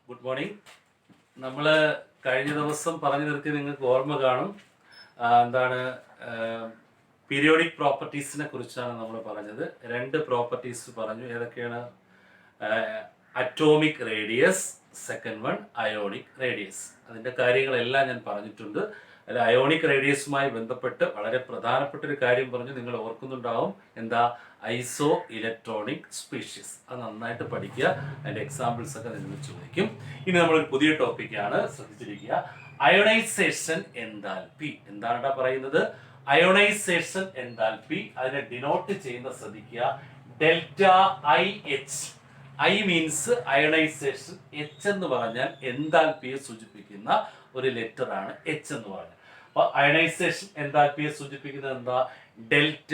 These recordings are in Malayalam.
Good morning. നമ്മൾ കഴിഞ്ഞ ദിവസം പറഞ്ഞു നിർത്തി നിങ്ങൾക്ക് ഓർമ്മ കാണും. എന്താണ് പീരിയോഡിക് പ്രോപ്പർട്ടീസിനെ കുറിച്ചാണ് നമ്മൾ പറഞ്ഞത്. രണ്ട് പ്രോപ്പർട്ടീസ് പറഞ്ഞു. ഏതൊക്കെയാണ്? Atomic radius, second one ionic radius. അതിൻ്റെ കാര്യങ്ങളെല്ലാം ഞാൻ പറഞ്ഞിട്ടുണ്ട്. അല്ല, അയോണിക് റേഡിയസുമായി ബന്ധപ്പെട്ട് വളരെ പ്രധാനപ്പെട്ട ഒരു കാര്യം പറഞ്ഞു, നിങ്ങൾ ഓർക്കുന്നുണ്ടാവും. എന്താ? ഐസോ ഇലക്ട്രോണിക് സ്പീഷീസ്. അത് നന്നായിട്ട് പഠിക്കുക. അതിൻ്റെ എക്സാമ്പിൾസ് ഒക്കെ നിങ്ങൾ ചോദിക്കും. ഇനി നമ്മളൊരു പുതിയ ടോപ്പിക്കാണ്, ശ്രദ്ധിച്ചിരിക്കുക. Ionisation enthalpy. എന്താണ് പറയുന്നത്? Ionisation enthalpy. അതിനെ ഡിനോട്ട് ചെയ്യുന്ന ശ്രദ്ധിക്കുക, delta I H. I means ionisation, H എന്ന് പറഞ്ഞാൽ എൻതാൽപ്പിയെ സൂചിപ്പിക്കുന്ന ഒരു ലെറ്റർ ആണ് എച്ച് എന്ന് പറഞ്ഞാൽ. അപ്പൊ അയണൈസേഷൻ എൻതാൽപ്പിയെ സൂചിപ്പിക്കുന്നത് എന്താ? Delta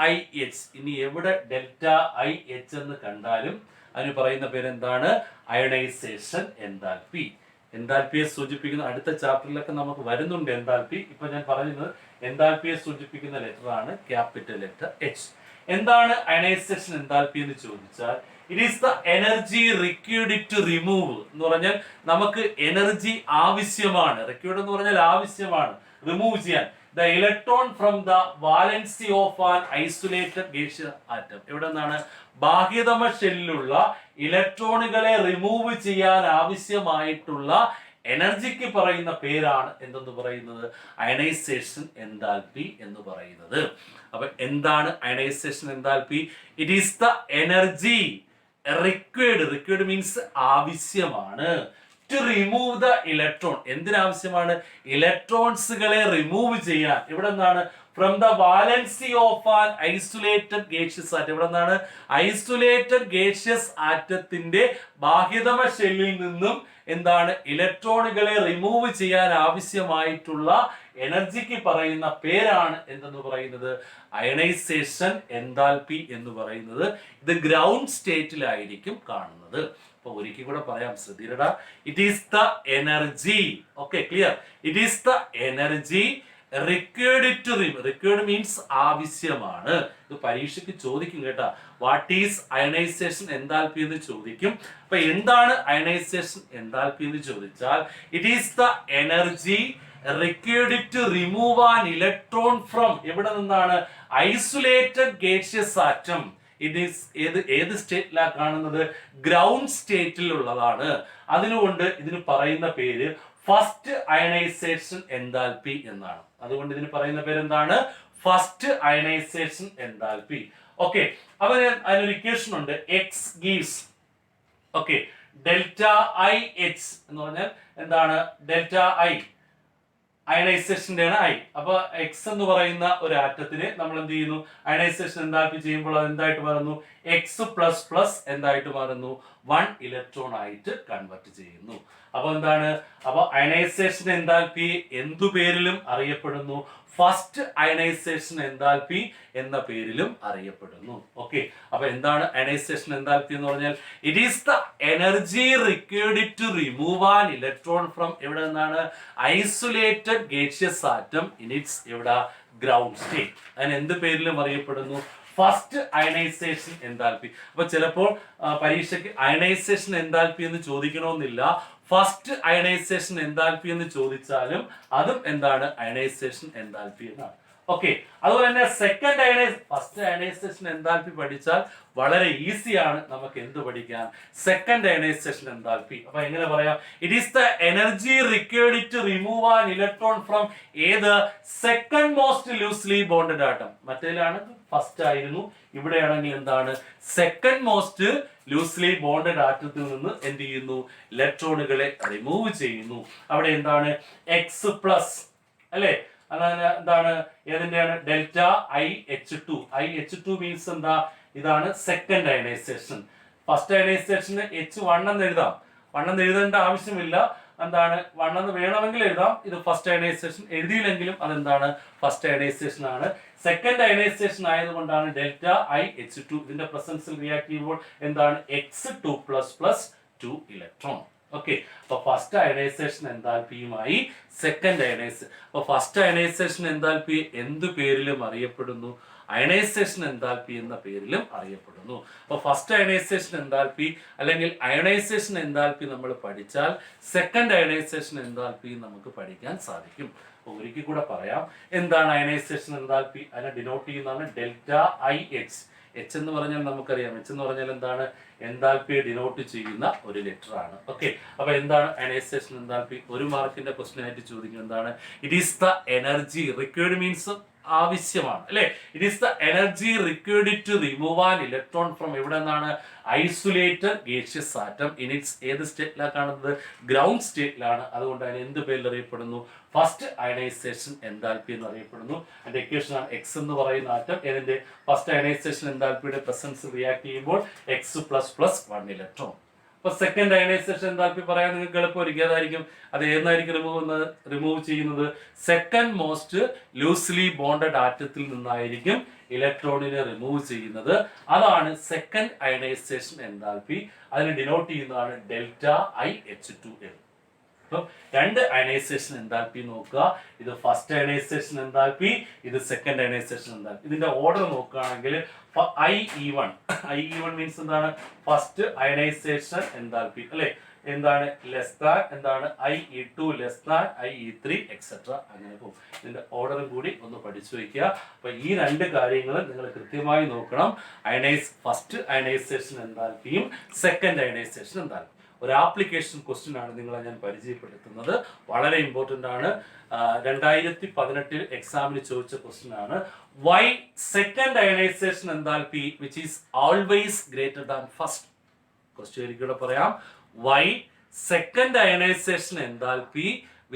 I H. ഇനി എവിടെ ഡെൽറ്റ ഐ എച്ച് എന്ന് കണ്ടാലും അതിന് പറയുന്ന പേര് എന്താണ്? Ionisation enthalpy. എൻതാൽപ്പിയെ സൂചിപ്പിക്കുന്ന അടുത്ത ചാപ്റ്ററിലൊക്കെ നമുക്ക് വരുന്നുണ്ട് എൻതാൽപ്പി. ഇപ്പൊ ഞാൻ പറയുന്നത് എൻതാൽപ്പിയെ സൂചിപ്പിക്കുന്ന ലെറ്റർ ആണ് ക്യാപിറ്റൽ ലെറ്റർ എച്ച്. എന്താണ് അയണൈസേഷൻ എൻതാൽപ്പി എന്ന് ചോദിച്ചാൽ, it is the energy required to remove എന്ന് പറഞ്ഞാൽ നമുക്ക് എനർജി ആവശ്യമാണ്. റിക്വയർഡ് എന്ന് പറഞ്ഞാൽ ആവശ്യമാണ്, റിമൂവ് ചെയ്യാൻ. The electron from the valency of an isolated gaseous atom. എവിടെ നിന്നാണ്? ബാഹ്യതമ ഷെല്ലിലുള്ള ഇലക്ട്രോണുകളെ റിമൂവ് ചെയ്യാൻ ആവശ്യമായിട്ടുള്ള എനർജിക്ക് പറയുന്ന പേരാണ് എന്തെന്ന് പറയുന്നത്? അയണൈസേഷൻ എൻതാൽപ്പി എന്ന് പറയുന്നത്. അപ്പൊ എന്താണ് ionisation enthalpy? It is the energy required means ആവശ്യമാണ്, ടു റിമൂവ് ദ ഇലക്ട്രോൺ. എന്തിനാവശ്യമാണ്? ഇലക്ട്രോൺസുകളെ റിമൂവ് ചെയ്യാൻ. ഇവിടെ നിന്നാണ്? From the valency of an isolated gaseous atom. ഇവിടെ നിന്നാണ്? ഐസൊലേറ്റഡ് ഗേഷ്യസ് ആറ്റത്തിന്റെ ബാഹ്യതമ ഷെല്ലിൽ നിന്നും എന്താണ്? ഇലക്ട്രോണുകളെ റിമൂവ് ചെയ്യാൻ ആവശ്യമായിട്ടുള്ള എനർജിക്ക് പറയുന്ന പേരാണ് എന്തെന്ന് പറയുന്നത്? അയണൈസേഷൻ എൻതാൽപ്പി എന്ന് പറയുന്നത്. ഇത് ഗ്രൗണ്ട് സ്റ്റേറ്റിലായിരിക്കും കാണുന്നത്. അപ്പൊ ഒരിക്കൽ കൂടെ പറയാം, ശ്രദ്ധിക്കടാ. It is the energy. Okay, clear? It is the energy required to remove. Required means ആവശ്യമാണ്. ഇത് പരീക്ഷയ്ക്ക് ചോദിക്കും കേട്ടാ. വാട്ട് ഈസ് അയണൈസേഷൻ എൻതാൽപ്പി എന്ന് ചോദിക്കും. അപ്പൊ എന്താണ് അയണൈസേഷൻ എൻതാൽപ്പി എന്ന് ചോദിച്ചാൽ, it is the energy required to remove an electron from. എവിടെ നിന്നാണ്? Isolated gaseous atom. ഇത് ഏത് സ്റ്റേറ്റിലാണ് കാണുന്നത്? ഗ്രൗണ്ട് സ്റ്റേറ്റിൽ ഉള്ളതാണ്. അതിനുകൊണ്ട് ഇതിന് പറയുന്ന പേര് ഫസ്റ്റ് അയണൈസേഷൻ എൻതാൽപ്പി എന്നാണ്. അതുകൊണ്ട് ഇതിന് പറയുന്ന പേര് എന്താണ്? First ionization enthalpy. ഓക്കെ, അപ്പൊ അതിനൊരു ഇക്വേഷൻ ഉണ്ട്. X gives okay delta I H എന്ന് പറഞ്ഞാൽ എന്താണ്? ഡെൽറ്റ ഐ അയണൈസേഷന്റെ ആണ് ഐ. അപ്പൊ എക്സ് എന്ന് പറയുന്ന ഒരു ആറ്റത്തിന് നമ്മൾ എന്ത് ചെയ്യുന്നു? അയണൈസേഷൻ എന്താൽപ്പി ചെയ്യുമ്പോൾ അത് എന്തായിട്ട് മാറുന്നു? എക്സ് പ്ലസ് പ്ലസ് എന്തായിട്ട് മാറുന്നു? 1 ഇലക്ട്രോൺ ആയിട്ട് കൺവെർട്ട് ചെയ്യുന്നു. അപ്പൊ എന്താണ്? അപ്പൊ അയണൈസേഷൻ എന്താൽപ്പി എന്തു പേരിലും അറിയപ്പെടുന്നു? ഫസ്റ്റ് അയണൈസേഷൻ എന്താൽപ്പി എന്ന പേരിലും അറിയപ്പെടുന്നു. ഓക്കെ, അപ്പൊ എന്താണ് അയണൈസേഷൻ എന്താൽപ്പി എന്ന് പറഞ്ഞാൽ, it is the energy required to remove an electron from. എവിടെ നിന്നാണ്? Isolated gaseous atom in its എവിടെ? Ground state. അതിന് എന്ത് പേരിലും അറിയപ്പെടുന്നു? First ionisation enthalpy. അപ്പൊ ചിലപ്പോൾ പരീക്ഷയ്ക്ക് അയണൈസേഷൻ എൻതാൽപ്പി എന്ന് ചോദിക്കണമെന്നില്ല. ഫസ്റ്റ് അയണൈസേഷൻ എൻതാൽപ്പി എന്ന് ചോദിച്ചാലും അതും എന്താണ്? അയണൈസേഷൻ എൻതാൽപ്പി എന്നാണ്. ഓക്കെ, അതുപോലെ തന്നെ ഫസ്റ്റ് അയണൈസേഷൻ എൻതാൽപ്പി പഠിച്ചാൽ വളരെ ഈസിയാണ്. നമുക്ക് എന്ത് പഠിക്കാൻ? Second ionisation enthalpy. അപ്പൊ എങ്ങനെ പറയാം? It is the energy required to remove an electron from ഏത്? Second most loosely bonded atom. മറ്റേതിലാണ് ഫസ്റ്റ് ആയിരുന്നു, ഇവിടെയാണെങ്കിൽ എന്താണ്? സെക്കൻഡ് മോസ്റ്റ് ലൂസ്ലി ബോണ്ടഡ് ആറ്റത്തിൽ നിന്ന് എന്ത് ചെയ്യുന്നു? ഇലക്ട്രോണുകളെ റിമൂവ് ചെയ്യുന്നു. അവിടെ എന്താണ്? എക്സ് പ്ലസ് അല്ലെ? അതായത് എന്താണ്? ഏതിന്റെയാണ്? Delta I H two. I H two means എന്താ? ഇതാണ് സെക്കൻഡ് അയണൈസേഷൻ. ഫസ്റ്റ് അയണൈസേഷന് H1 എന്ന് എഴുതാം. 1 എന്ന് എഴുതേണ്ട ആവശ്യമില്ല. എന്താണ്? 1 എന്ന് വേണമെങ്കിൽ എഴുതാം. ഇത് ഫസ്റ്റ് അയണൈസേഷൻ. എഴുതിയില്ലെങ്കിലും അതെന്താണ്? ഫസ്റ്റ് അയണൈസേഷൻ ആണ്. സെക്കൻഡ് അയണൈസേഷൻ ആയതുകൊണ്ടാണ് ഡെൽറ്റ ഐ എച്ച് ടു. ഇതിന്റെ പ്രസൻസിൽ റിയാക്ട് ചെയ്യുമ്പോൾ എന്താണ്? X two plus plus 2 electron. Okay, അപ്പൊ ഫസ്റ്റ് അയണൈസേഷൻ എൻതാൽപ്പിയുമായി സെക്കൻഡ് അയണൈസേഷൻ. അപ്പൊ ഫസ്റ്റ് അയണൈസേഷൻ എൻതാൽപ്പി എന്ത് പേരിലും അറിയപ്പെടുന്നു? അയണൈസേഷൻ എൻതാൽപ്പി എന്ന പേരിലും അറിയപ്പെടുന്നു. അപ്പോൾ ഫസ്റ്റ് അയണൈസേഷൻ എൻതാൽപ്പി അല്ലെങ്കിൽ അയണൈസേഷൻ എൻതാൽപ്പി നമ്മൾ പഠിച്ചാൽ സെക്കൻഡ് അയണൈസേഷൻ എൻതാൽപ്പി നമുക്ക് പഠിക്കാൻ സാധിക്കും. അപ്പോൾ ഒരിക്കൽ കൂടെ പറയാം, എന്താണ് അയണൈസേഷൻ എൻതാൽപ്പി? അതിനെ ഡിനോട്ട് ചെയ്യുന്നതാണ് ഡെൽറ്റ ഐ എച്ച്. എച്ച് എന്ന് പറഞ്ഞാൽ നമുക്കറിയാം, എച്ച് എന്ന് പറഞ്ഞാൽ എന്താണ്? എൻതാൽപ്പിയെ ഡിനോട്ട് ചെയ്യുന്ന ഒരു ലെറ്റർ ആണ്. ഓക്കെ, അപ്പൊ എന്താണ് അയണൈസേഷൻ എൻതാൽപ്പി? ഒരു മാർക്കിന്റെ ക്വസ്റ്റ്യൻ ആയിട്ട് ചോദിക്കും, എന്താണ്? It is the energy required, means ആവശ്യമാണ് അല്ലെ. It is the energy required to remove an electron from എവിടെ നിന്നാണ്? Isolated gaseous atom in its ഏത് സ്റ്റേറ്റിലാണ് കാണുന്നത്? ഗ്രൗണ്ട് സ്റ്റേറ്റിലാണ്. അതുകൊണ്ട് അതിന് എന്ത് പേരിൽ അറിയപ്പെടുന്നു? ഫസ്റ്റ് അയണൈസേഷൻ എൻതാൽപ്പി എന്ന് അറിയപ്പെടുന്നു. അതിന്റെ ഇക്വേഷൻ ആണ് എക്സ് എന്ന് പറയുന്ന ആറ്റം ഏതിന്റെ? ഫസ്റ്റ് അയണൈസേഷൻ എൻതാൽപ്പിയുടെ പ്രസൻസ് റിയാക്ട് ചെയ്യുമ്പോൾ എക്സ് പ്ലസ് പ്ലസ് 1 ഇലക്ട്രോൺ. അപ്പൊ സെക്കൻഡ് അയണൈസേഷൻ എൻതാൽപ്പി പറയാൻ നിങ്ങൾക്ക് എളുപ്പമായിരിക്കും. അതായിരിക്കും, അത് ഏതായിരിക്കും റിമൂവ് ചെയ്യുന്നത്? സെക്കൻഡ് മോസ്റ്റ് ലൂസ്ലി ബോണ്ടഡ് ആറ്റത്തിൽ നിന്നായിരിക്കും ഇലക്ട്രോണിനെ റിമൂവ് ചെയ്യുന്നത്. അതാണ് സെക്കൻഡ് അയണൈസേഷൻ എൻതാൽപ്പി. അതിനെ ഡിനോട്ട് ചെയ്യുന്നതാണ് ഡെൽറ്റ ഐ എച്ച് 2 അപ്പം രണ്ട് അയണൈസേഷൻ എൻതാൽപ്പി നോക്കുക. ഇത് ഫസ്റ്റ് അയണൈസേഷൻ എൻതാൽപ്പി, ഇത് സെക്കൻഡ് അയണൈസേഷൻ എൻതാൽപ്പി. ഇതിന്റെ ഓർഡർ നോക്കുകയാണെങ്കിൽ IE1 മീൻസ് എന്താണ്? ഫസ്റ്റ് അയണൈസേഷൻ എൻതാൽപ്പി അല്ലെ. എന്താണ്? ലെസ് ദാൻ, എന്താണ്? IE2 less than IE3 etcetera, അങ്ങനെ പോകും. ഇതിന്റെ ഓർഡറും കൂടി ഒന്ന് പഠിച്ചു വയ്ക്കുക. അപ്പൊ ഈ രണ്ട് കാര്യങ്ങൾ നിങ്ങൾ കൃത്യമായി നോക്കണം. ഫസ്റ്റ് അയണൈസേഷൻ എൻതാൽപ്പിയും സെക്കൻഡ് അയണൈസേഷൻ എൻതാൽപ്പി. ഒരു ആപ്ലിക്കേഷൻ ക്വസ്റ്റ്യൻ ആണ് നിങ്ങളെ ഞാൻ പരിചയപ്പെടുത്തുന്നത്. വളരെ ഇമ്പോർട്ടൻ്റ് ആണ്. 2018 എക്സാമിന് ചോദിച്ച ക്വസ്റ്റ്യൻ ആണ്. Why second ionisation enthalpy which is always greater than first? Question എനിക്കൂടെ പറയാം. Why second ionisation enthalpy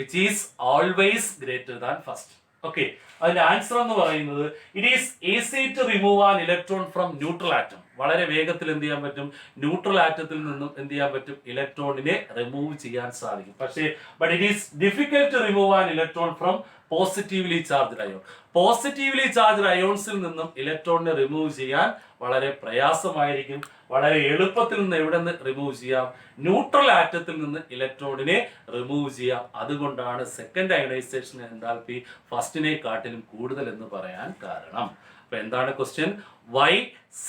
which is always greater than first? Okay, അതിന്റെ ആൻസർ എന്ന് പറയുന്നത് it is easy to remove an electron from neutral atom. വളരെ വേഗത്തിൽ എന്ത് ചെയ്യാൻ പറ്റും? ന്യൂട്രൽ ആറ്റത്തിൽ നിന്നും എന്ത് ചെയ്യാൻ പറ്റും? ഇലക്ട്രോണിനെ റിമൂവ് ചെയ്യാൻ സാധിക്കും. പക്ഷേ but it is difficult to remove an electron from positively charged ion. Positively charged അയോൺസിൽ നിന്നും ഇലക്ട്രോണിനെ റിമൂവ് ചെയ്യാൻ വളരെ പ്രയാസമായിരിക്കും. വളരെ എളുപ്പത്തിൽ നിന്ന് എവിടെ നിന്ന് റിമൂവ് ചെയ്യാം? ന്യൂട്രൽ ആറ്റത്തിൽ നിന്ന് ഇലക്ട്രോണിനെ റിമൂവ് ചെയ്യാം. അതുകൊണ്ടാണ് സെക്കൻഡ് അയണൈസേഷൻ എൻതാൽപ്പി ഫസ്റ്റിനെ കാട്ടിലും കൂടുതൽ എന്ന് പറയാൻ കാരണം. അപ്പൊ എന്താണ് question? Why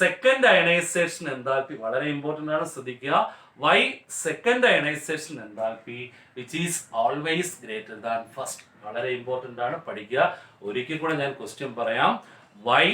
second ionisation enthalpy, വളരെ ഇമ്പോർട്ടന്റ് ആണ്, ശ്രദ്ധിക്കുക. Why second ionisation enthalpy which is always greater than first? വളരെ ഇമ്പോർട്ടന്റ് ആണ്, പഠിക്കുക. ഒരിക്കൽ കൂടെ ഞാൻ ക്വസ്റ്റ്യൻ പറയാം. Why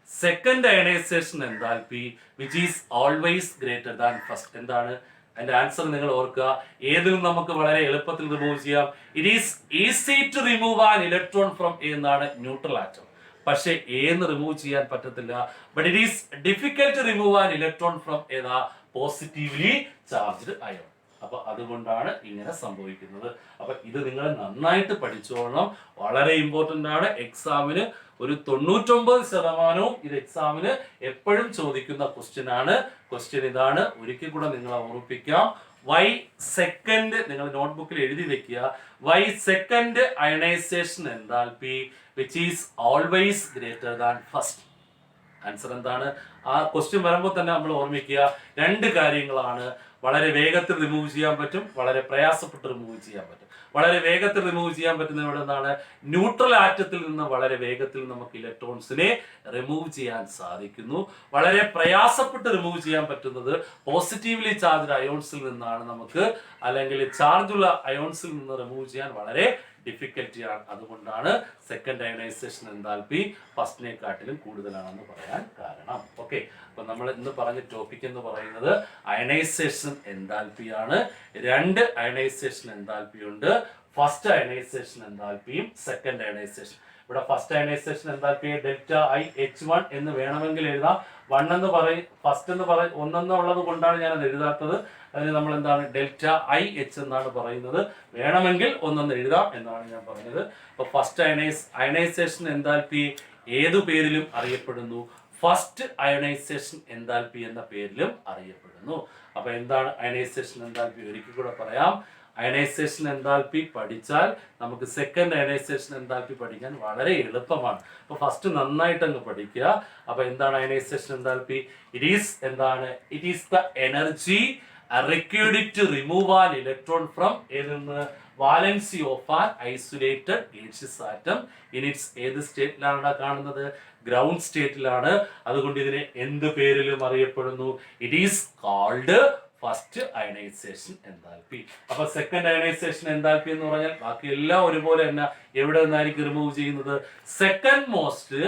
second ionisation enthalpy which is always greater than first? എന്താണ് അതിന്റെ ആൻസർ? നിങ്ങൾ ഓർക്കുക. ഏതിലും നമുക്ക് വളരെ എളുപ്പത്തിൽ റിമൂവ് ചെയ്യാം. It is easy to remove an electron from എന്നാണ് ന്യൂട്രൽ ആറ്റം. പക്ഷേ എന്ന് റിമൂവ് ചെയ്യാൻ പറ്റത്തില്ല. But it is difficult to remove an electron from ഏതാ? Positively charged ion. അപ്പൊ അതുകൊണ്ടാണ് ഇങ്ങനെ സംഭവിക്കുന്നത്. അപ്പൊ ഇത് നിങ്ങൾ നന്നായിട്ട് പഠിച്ചോളണം. വളരെ ഇമ്പോർട്ടന്റ് ആണ്. എക്സാമിന് ഒരു 99% ഇത് എക്സാമിന് എപ്പോഴും ചോദിക്കുന്ന ക്വസ്റ്റ്യൻ ആണ്. ക്വസ്റ്റ്യൻ ഇതാണ്, ഒരിക്കൽ കൂടെ നിങ്ങളെ ഓർമ്മിപ്പിക്കാം. വൈ സെക്കൻഡ്, നിങ്ങൾ നോട്ട്ബുക്കിൽ എഴുതി വെക്കുക. Why second ionisation enthalpy which is always greater than first? Answer എന്താണ്? ആ ക്വസ്റ്റ്യൻ വരുമ്പോൾ തന്നെ നമ്മൾ ഓർമ്മിക്കുക, രണ്ട് കാര്യങ്ങളാണ്. വളരെ വേഗത്തിൽ റിമൂവ് ചെയ്യാൻ പറ്റും, വളരെ പ്രയാസപ്പെട്ട് റിമൂവ് ചെയ്യാൻ പറ്റും. വളരെ വേഗത്തിൽ റിമൂവ് ചെയ്യാൻ പറ്റുന്ന ഇവിടെ എന്താണ്? ന്യൂട്രൽ ആറ്റത്തിൽ നിന്ന് വളരെ വേഗത്തിൽ നമുക്ക് ഇലക്ട്രോൺസിനെ റിമൂവ് ചെയ്യാൻ സാധിക്കുന്നു. വളരെ പ്രയാസപ്പെട്ട് റിമൂവ് ചെയ്യാൻ പറ്റുന്നത് പോസിറ്റീവ്ലി ചാർജ്ഡ് അയോൺസിൽ നിന്നാണ് നമുക്ക്, അല്ലെങ്കിൽ ചാർജുള്ള അയോൺസിൽ നിന്ന് റിമൂവ് ചെയ്യാൻ വളരെ ഡിഫിക്കൽറ്റിയാണ്. അതുകൊണ്ടാണ് സെക്കൻഡ് അയണൈസേഷൻ എൻതാൽപ്പി ഫസ്റ്റിനെക്കാട്ടിലും കൂടുതലാണെന്ന് പറയാൻ കാരണം. ഓക്കെ, അപ്പൊ നമ്മൾ ഇന്ന് പറഞ്ഞ ടോപ്പിക് എന്ന് പറയുന്നത് അയണൈസേഷൻ എൻതാൽപ്പിയാണ്. രണ്ട് അയണൈസേഷൻ എൻതാൽപ്പി ഉണ്ട്. ഫസ്റ്റ് അയണൈസേഷൻ എൻതാൽപ്പിയും സെക്കൻഡ് അയണൈസേഷൻ. ഇവിടെ ഫസ്റ്റ് അയണൈസേഷൻ എൻതാൽപ്പിയെ ഡെൽറ്റ ഐ H1 എന്ന് വേണമെങ്കിൽ എഴുതാം. 1 എന്ന് പറയും, ഫസ്റ്റ് എന്ന് പറയും, ഒന്നെന്നുള്ളത് കൊണ്ടാണ് ഞാൻ അത് എഴുതാത്തത്. അതിന് നമ്മൾ എന്താണ്? ഡെൽറ്റ ഐ H എന്നാണ് പറയുന്നത്. വേണമെങ്കിൽ ഒന്നെന്ന് എഴുതാം എന്നാണ് ഞാൻ പറഞ്ഞത്. അപ്പൊ ഫസ്റ്റ് അയണൈസേഷൻ എൻതാൽപ്പി ഏതു പേരിലും അറിയപ്പെടുന്നു? ഫസ്റ്റ് അയണൈസേഷൻ എൻതാൽപ്പി എന്ന പേരിലും അറിയപ്പെടുന്നു. അപ്പൊ എന്താണ് അയണൈസേഷൻ എൻതാൽപ്പി? ഒരിക്കൽ കൂടെ പറയാം. അയണൈസേഷൻ എൻതാൽപ്പി പഠിച്ചാൽ നമുക്ക് സെക്കൻഡ് അയണൈസേഷൻ എൻതാൽപ്പി പഠിക്കാൻ വളരെ എളുപ്പമാണ്. അപ്പൊ ഫസ്റ്റ് നന്നായിട്ട് അങ്ങ് പഠിക്കുക. അപ്പൊ എന്താണ് അയണൈസേഷൻ എൻതാൽപ്പി? ഇറ്റ് ഈസ് എന്താണ്? It is the energy required to remove an electron from ഏതെന്ന് valency of an isolated gaseous atom in its ഏത് സ്റ്റേറ്റിലാണ് കാണുന്നത്? ഗ്രൗണ്ട് സ്റ്റേറ്റിലാണ്. അതുകൊണ്ട് ഇതിനെ എന്ത് പേരിലും അറിയപ്പെടുന്നു? It is called first ionisation enthalpy. അപ്പൊ സെക്കൻഡ് അയണൈസേഷൻ എൻതാൽപ്പി എന്ന് പറഞ്ഞാൽ ബാക്കി എല്ലാം ഒരുപോലെ തന്നെ എവിടെ നിന്നായിരിക്കും റിമൂവ് ചെയ്യുന്നത്? സെക്കൻഡ് മോസ്റ്റ്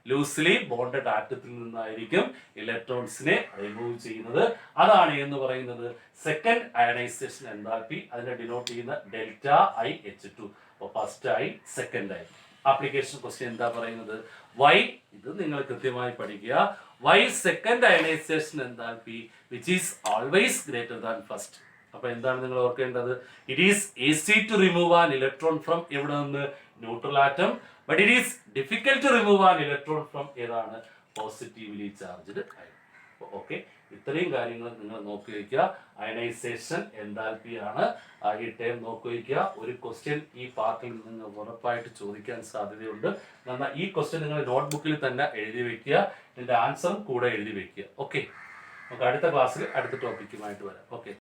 ലൂസ്ലി ബോണ്ടഡ് ആറ്റത്തിൽ നിന്നായിരിക്കും ഇലക്ട്രോൺസിനെ റിമൂവ് ചെയ്യുന്നത്. അതാണ് എന്ന് പറയുന്നത് സെക്കൻഡ് അയണൈസേഷൻ എൻതാൽപ്പി. അതിനെ ഡിനോട്ട് ചെയ്യുന്ന ഡെൽറ്റ ഐ എച്ച് ടു. അപ്പോൾ ഫസ്റ്റ് ആയി സെക്കൻഡ് ആയി. ആപ്ലിക്കേഷൻ ക്വസ്റ്റ്യൻ എന്താ പറയുന്നത്? വൈ, ഇത് നിങ്ങൾ കൃത്യമായി പഠിക്കുക. Why second ionisation enthalpy which is always greater than first. അപ്പൊ എന്താണ് നിങ്ങൾ ഓർക്കേണ്ടത്? It is easy to remove an electron from എവിടെ നിന്ന്? Neutral atom. But it is difficult to remove an electron from ഏതാണ്? Positively charged atom. ഓക്കെ, ഇത്രയും കാര്യങ്ങൾ നിങ്ങൾ നോക്കി വയ്ക്കുക. അയണൈസേഷൻ എൻതാൽപ്പി ആണ് ഈ ടേം നോക്കി വയ്ക്കുക. ഒരു ക്വസ്റ്റ്യൻ ഈ പാർട്ടിൽ നിന്ന് ഉറപ്പായിട്ട് ചോദിക്കാൻ സാധ്യതയുണ്ട്. എന്നാൽ ഈ ക്വസ്റ്റ്യൻ നിങ്ങൾ നോട്ട്ബുക്കിൽ തന്നെ എഴുതി വെക്കുക. ഇതിന്റെ ആൻസറും കൂടെ എഴുതി വെക്കുക. ഓക്കെ, നമുക്ക് അടുത്ത ക്ലാസ്സിൽ അടുത്ത ടോപ്പിക്കുമായിട്ട് വരാം. ഓക്കെ.